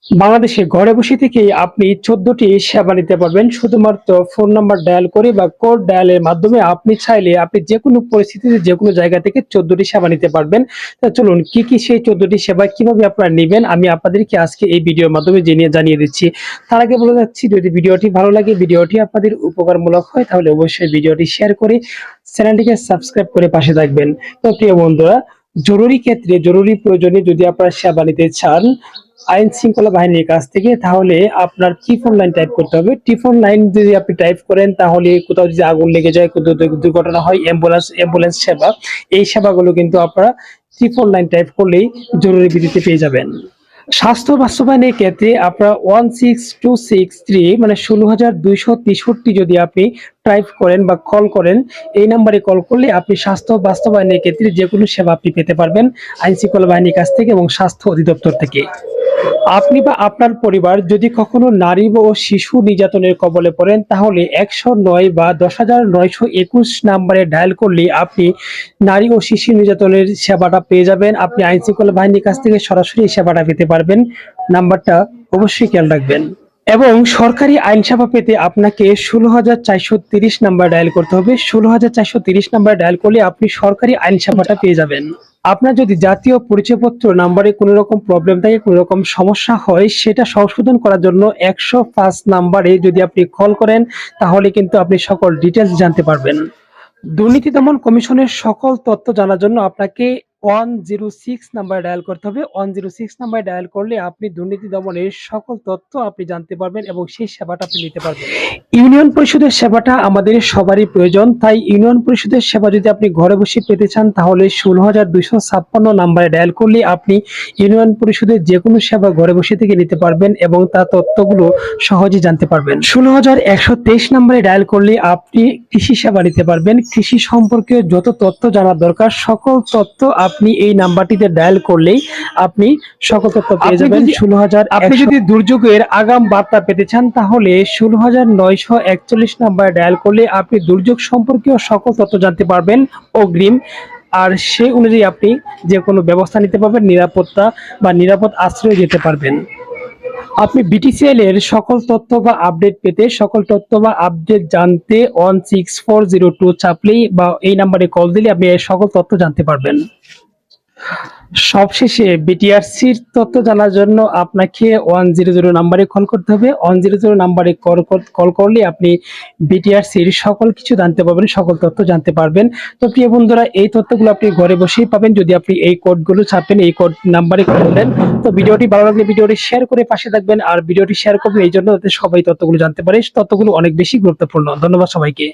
বাংলাদেশে ঘরে বসে থেকেই আপনি ১৪টি সেবা নিতে পারবেন শুধুমাত্র ফোন নাম্বার ডায়াল করে বা কোড ডায়ালের মাধ্যমে আপনি চাইলে আপনি যেকোনো পরিস্থিতিতে যেকোনো জায়গা থেকে ১৪টি সেবা নিতে পারবেন। তো চলুন কি সেই ১৪টি সেবা কিভাবে আপনারা নিবেন আমি আপনাদেরকে আজকে এই ভিডিওর মাধ্যমে জানিয়ে দিচ্ছি। তার আগে বলে যাচ্ছি যদি ভিডিওটি ভালো লাগে, ভিডিওটি আপনাদের উপকারমূলক হয় তাহলে অবশ্যই ভিডিওটি শেয়ার করে চ্যানেলটিকে সাবস্ক্রাইব করে পাশে থাকবেন। তো প্রিয় বন্ধুরা, জরুরি ক্ষেত্রে জরুরি প্রয়োজনে যদি আপনারা সেবা নিতে চান আইন শৃঙ্খলা বাহিনীর কাছ থেকে, তাহলে আপনার টিফোন লাইন টাইপ করতে হবে। টিফোন লাইন যদি আপনি টাইপ করেন তাহলে কোথাও যদি আগুন লেগে যায়, কোথাও দুর্ঘটনা হয়, অ্যাম্বুলেন্স সেবা, এই সেবাগুলো কিন্তু আপনারা টিফোন লাইন টাইপ করলেই জরুরি ভিত্তিতে পেয়ে যাবেন। স্বাস্থ্য বাস্তবায়নের ক্ষেত্রে আপনারা 16263 মানে ১৬,২৬৩ যদি আপনি টাইপ করেন বা কল করেন, এই নাম্বারে কল করলে আপনি স্বাস্থ্য বাস্তবায়নের ক্ষেত্রে যে কোনো সেবা আপনি পেতে পারবেন আইন শৃঙ্খলা বাহিনীর কাছ থেকে এবং স্বাস্থ্য অধিদপ্তর থেকে। আপনি বা আপনার পরিবার যদি কখনো নারী ও শিশু নির্যাতনের কবলে পড়েন তাহলে ১০৯ বা ১০,৯২১ নাম্বারে ডায়াল করলে আপনি নারী ও শিশু নির্যাতনের সেবাটা পেয়ে যাবেন। আপনি আইন শৃঙ্খলা বাহিনীর কাছ থেকে সরাসরি এই সেবাটা পেতে পারবেন। নাম্বারটা অবশ্যই খেয়াল রাখবেন। এবং সরকারি আইন সেবা পেতে আপনাকে ১৬,৪৩০ নাম্বার ডায়াল করতে হবে। ১৬,৪৩০ নাম্বার ডায়াল করলে আপনি সরকারি আইন সেবাটা পেয়ে যাবেন। আপনার যদি জাতীয় পরিচয়পত্র নাম্বারে কোনো রকম প্রবলেম থাকে, কোনো রকম সমস্যা হয়, সেটা সংশোধন করার জন্য ১০৫ নাম্বারে যদি আপনি কল করেন তাহলে কিন্তু আপনি সকল ডিটেলস জানতে পারবেন। দুর্নীতি দমন কমিশনের সকল তথ্য জানার জন্য আপনাকে 106 নাম্বার ডায়াল করতে হবে। 106 নাম্বার ডায়াল করলে আপনি দুর্নীতি দমনের সকল তথ্য আপনি জানতে পারবেন এবং সেই সেবাটা আপনি নিতে পারবেন। ইউনিয়ন পরিষদের সেবাটা আমাদের সবারই প্রয়োজন, তাই ইউনিয়ন পরিষদের সেবা যদি আপনি ঘরে বসে পেতে চান তাহলে ১৬,২৫৬ নাম্বারে ডায়াল করলে আপনি ইউনিয়ন পরিষদের যে কোনো সেবা ঘরে বসে থেকে নিতে পারবেন এবং তার তথ্যগুলো সহজেই জানতে পারবেন। ১৬,১২৩ নাম্বারে ডায়াল করলে আপনি কৃষি সেবা নিতে পারবেন। কৃষি সম্পর্কে যত তথ্য জানার দরকার সকল তথ্য আপনি এই নাম্বারটিতে ডায়াল করলেই আপনি সকল তথ্য পেয়ে যাবেন। ১৬,০০০। আপনি যদি দুর্যোগের আগাম বার্তা পেতে চান তাহলে ১৬,৯৪১ নাম্বার ডায়াল করলে আপনি দুর্যোগ সম্পর্কীয় সকল তথ্য জানতে পারবেন অগ্রিম। আর সেই অনুযায়ী আপনি যে কোনো ব্যবস্থা নিতে পারবেন, নিরাপত্তা বা নিরাপদ আশ্রয়ে যেতে পারবেন। আপনি বিটিসিএল এর সকল তথ্য বা আপডেট পেতে, সকল তথ্য বা আপডেট জানতে 16402 চাপলেই বা এই নাম্বারে কল দিলে আপনি সকল তথ্য জানতে পারবেন। সবশেষে বিটিআরসির তথ্য জানার জন্য আপনাকে 100 নাম্বারে কল করতে হবে। 100 নাম্বারে কল করলে আপনি বিটিআরসির সকল কিছু জানতে পারবেন, সকল তথ্য জানতে পারবেন। তো প্রিয় বন্ধুরা, এই তথ্যগুলো আপনি ঘরে বসেই পাবেন যদি আপনি এই কোডগুলো ছাপেন, এই কোড নাম্বারে কল দেন। তো ভিডিওটি ভালো লাগলে ভিডিওটি শেয়ার করে পাশে থাকবেন আর ভিডিওটি শেয়ার করবেন এই জন্য যাতে সবাই তথ্যগুলো জানতে পারে। তথ্যগুলো অনেক বেশি গুরুত্বপূর্ণ। ধন্যবাদ সবাইকে।